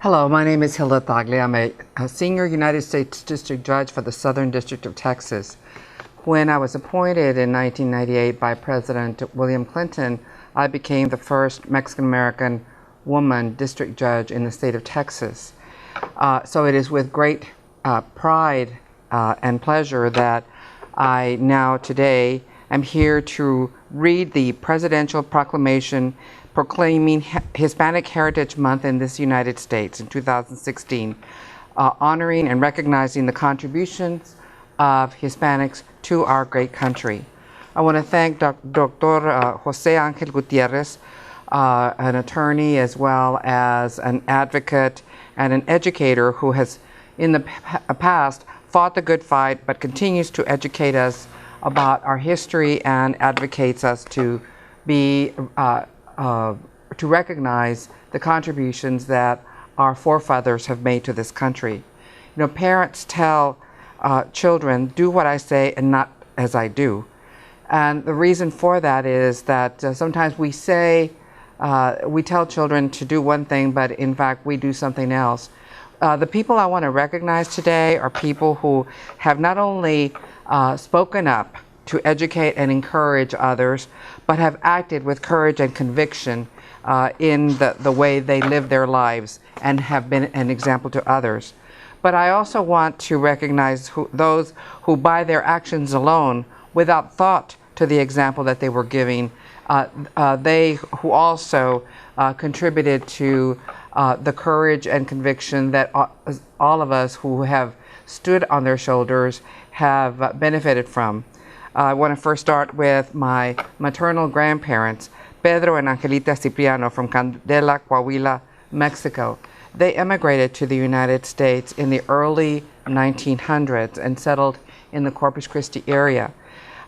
Hello, my name is Hilda Tagle. I'm a senior United States District Judge for the Southern District of Texas. When I was appointed in 1998 by President William Clinton, I became the first Mexican-American woman district judge in the state of Texas. So it is with great pride and pleasure that I now today am here to read the presidential proclamation proclaiming Hispanic Heritage Month in this United States in 2016, honoring and recognizing the contributions of Hispanics to our great country. I want to thank Dr. Jose Angel Gutierrez, an attorney as well as an advocate and an educator who has in the past fought the good fight but continues to educate us about our history and advocates us to be to recognize the contributions that our forefathers have made to this country. You know, parents tell children, do what I say and not as I do. And the reason for that is that sometimes we say, we tell children to do one thing, but in fact we do something else. The people I want to recognize today are people who have not only spoken up to educate and encourage others, but have acted with courage and conviction in the way they live their lives and have been an example to others. But I also want to recognize those who by their actions alone, without thought to the example that they were giving, they who also contributed to the courage and conviction that all of us who have stood on their shoulders have benefited from. I want to first start with my maternal grandparents, Pedro and Angelita Cipriano from Candela, Coahuila, Mexico. They emigrated to the United States in the early 1900s and settled in the Corpus Christi area.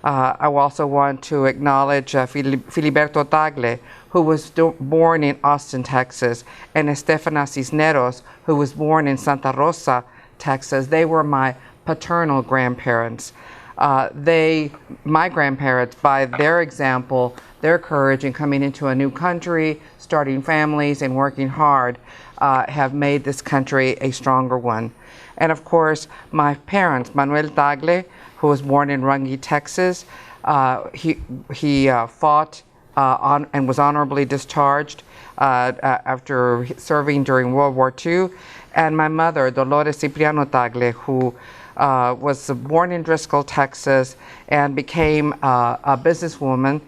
I also want to acknowledge Filiberto Tagle, who was born in Austin, Texas, and Estefana Cisneros, who was born in Santa Rosa, Texas. They were my paternal grandparents. My grandparents, by their example, their courage in coming into a new country, starting families, and working hard, have made this country a stronger one. And of course, my parents, Manuel Tagle, who was born in Runge, Texas, he fought and was honorably discharged after serving during World War II. And my mother, Dolores Cipriano Tagle, who was born in Driscoll, Texas, and became a businesswoman,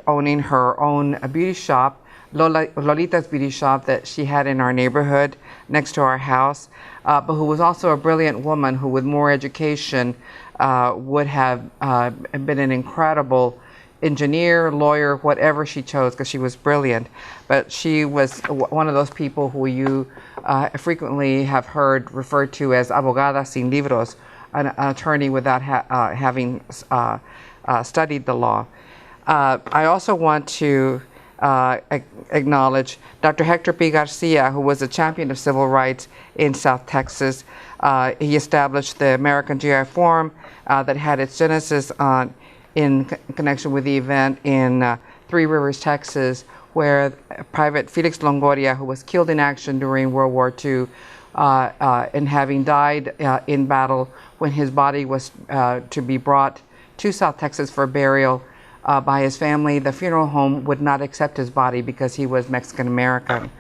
owning her own beauty shop, Lolita's Beauty Shop, that she had in our neighborhood next to our house, but who was also a brilliant woman who, with more education, would have been an incredible engineer, lawyer, whatever she chose, because she was brilliant. But she was one of those people who you frequently have heard referred to as abogada sin libros, an attorney without having studied the law. I also want to acknowledge Dr. Hector P. Garcia, who was a champion of civil rights in South Texas. He established the American GI Forum that had its genesis in connection with the event in Three Rivers, Texas, where Private Felix Longoria, who was killed in action during World War II, and having died in battle, when his body was to be brought to South Texas for burial by his family, the funeral home would not accept his body because he was Mexican-American.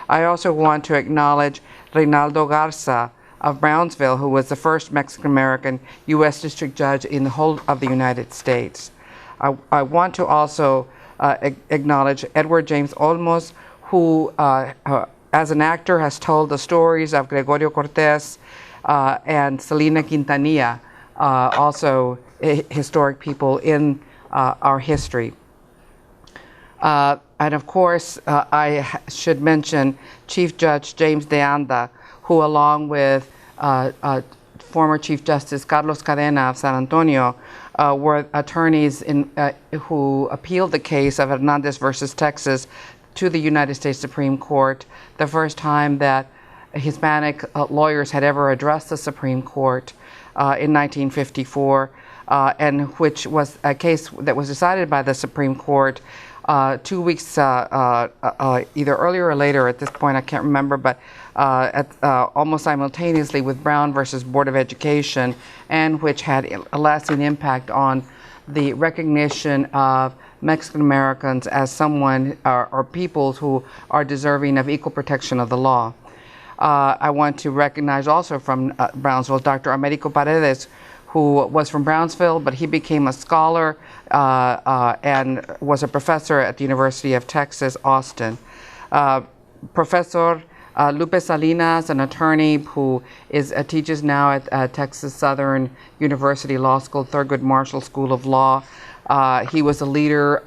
I also want to acknowledge Reynaldo Garza of Brownsville, who was the first Mexican-American U.S. District Judge in the whole of the United States. I want to also acknowledge Edward James Olmos, who, as an actor, has told the stories of Gregorio Cortez and Selena Quintanilla, also historic people in our history. And of course, I should mention Chief Judge James de Anda, who, along with former Chief Justice Carlos Cadena of San Antonio, were attorneys who appealed the case of Hernandez versus Texas to the United States Supreme Court, the first time that Hispanic lawyers had ever addressed the Supreme Court in 1954. And which was a case that was decided by the Supreme Court 2 weeks, either earlier or later at this point, I can't remember, but almost simultaneously with Brown versus Board of Education, and which had a lasting impact on the recognition of Mexican Americans as someone or peoples who are deserving of equal protection of the law. I want to recognize also from Brownsville Dr. Americo Paredes, who was from Brownsville, but he became a scholar and was a professor at the University of Texas, Austin. Professor Lupe Salinas, an attorney who teaches now at Texas Southern University Law School, Thurgood Marshall School of Law. He was a leader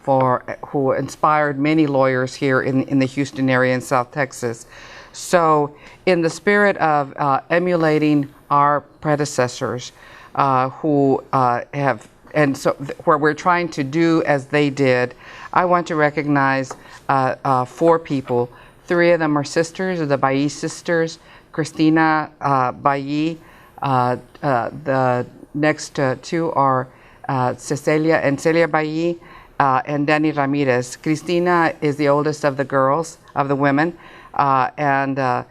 who inspired many lawyers here in the Houston area in South Texas. So in the spirit of emulating our predecessors who have, and so where we're trying to do as they did, I want to recognize 4 people. 3 of them are sisters, the Bailly sisters, Cristina Bailly. The next 2 are Cecilia and Celia Bailly and Danny Ramirez. Cristina is the oldest of the girls, of the women, and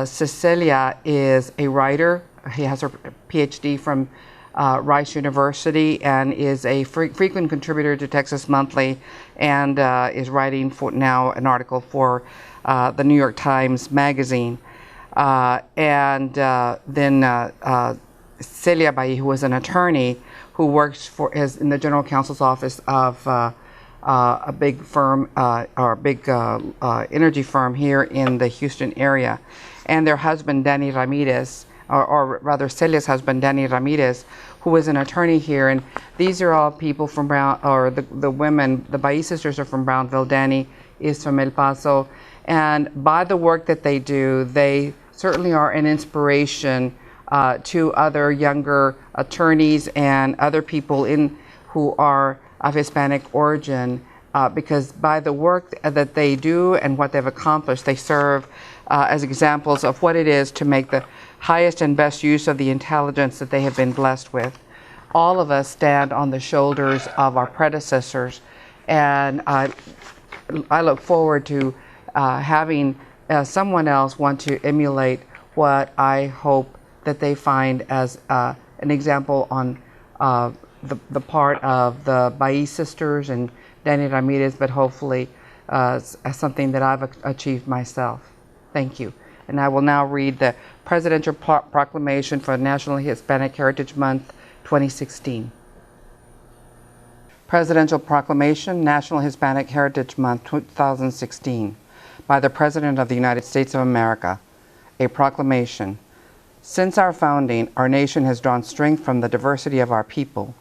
Cecilia is a writer. He has her PhD from Rice University and is a frequent contributor to Texas Monthly, and is writing for now an article for the New York Times Magazine. And then Celia Bailly, who is an attorney who works in the General Counsel's office of a big firm, or a big energy firm here in the Houston area. And their husband, Danny Ramirez, or rather Celia's husband, Danny Ramirez, who is an attorney here. And these are all people from the women, the Bailly sisters are from Brownville. Danny is from El Paso. And by the work that they do, they certainly are an inspiration to other younger attorneys and other people who are of Hispanic origin, because by the work that they do and what they've accomplished, they serve as examples of what it is to make the highest and best use of the intelligence that they have been blessed with. All of us stand on the shoulders of our predecessors, and I look forward to having someone else want to emulate what I hope that they find as an example on the part of the Bailly sisters and Danny Ramirez, but hopefully as something that I've achieved myself. Thank you. And I will now read the Presidential Proclamation for National Hispanic Heritage Month 2016. Presidential Proclamation, National Hispanic Heritage Month 2016, by the President of the United States of America. A proclamation. Since our founding, our nation has drawn strength from the diversity of our people.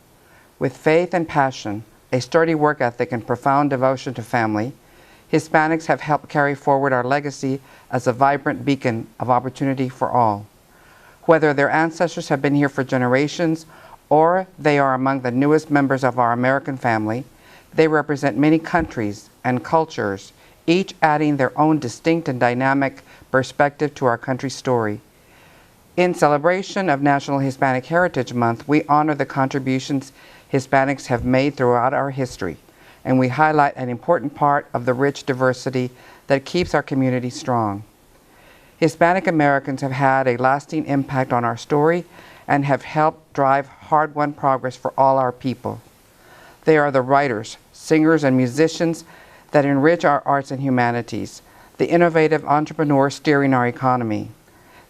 With faith and passion, a sturdy work ethic, and profound devotion to family, Hispanics have helped carry forward our legacy as a vibrant beacon of opportunity for all. Whether their ancestors have been here for generations or they are among the newest members of our American family, they represent many countries and cultures, each adding their own distinct and dynamic perspective to our country's story. In celebration of National Hispanic Heritage Month, we honor the contributions Hispanics have made throughout our history, and we highlight an important part of the rich diversity that keeps our community strong. Hispanic Americans have had a lasting impact on our story and have helped drive hard-won progress for all our people. They are the writers, singers, and musicians that enrich our arts and humanities, the innovative entrepreneurs steering our economy.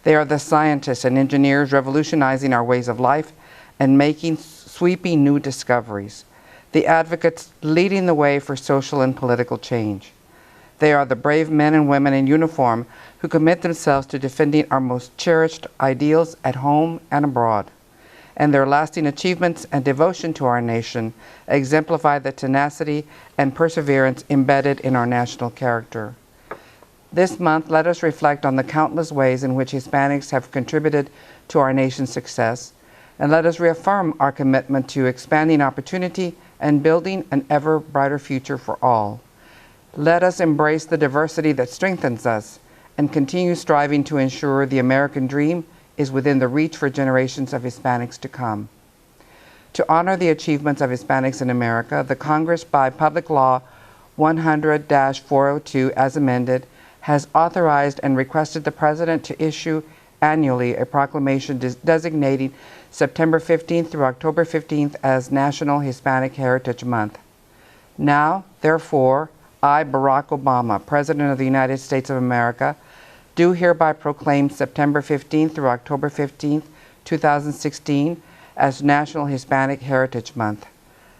They are the scientists and engineers revolutionizing our ways of life and making sweeping new discoveries, the advocates leading the way for social and political change. They are the brave men and women in uniform who commit themselves to defending our most cherished ideals at home and abroad. And their lasting achievements and devotion to our nation exemplify the tenacity and perseverance embedded in our national character. This month, let us reflect on the countless ways in which Hispanics have contributed to our nation's success, and let us reaffirm our commitment to expanding opportunity and building an ever brighter future for all. Let us embrace the diversity that strengthens us and continue striving to ensure the American dream is within the reach for generations of Hispanics to come. To honor the achievements of Hispanics in America, the Congress, by Public Law 100-402 as amended, has authorized and requested the President to issue annually a proclamation designating September 15th through October 15th as National Hispanic Heritage Month. Now, therefore, I, Barack Obama, President of the United States of America, do hereby proclaim September 15th through October 15th, 2016 as National Hispanic Heritage Month.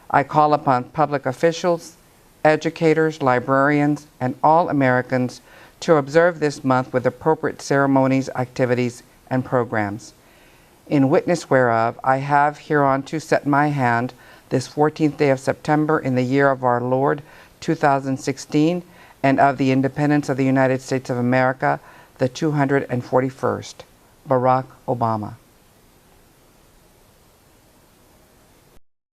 I call upon public officials, educators, librarians, and all Americans to observe this month with appropriate ceremonies, activities, and programs. In witness whereof, I have hereunto set my hand this 14th day of September in the year of our Lord 2016, and of the independence of the United States of America, the 241st. Barack Obama.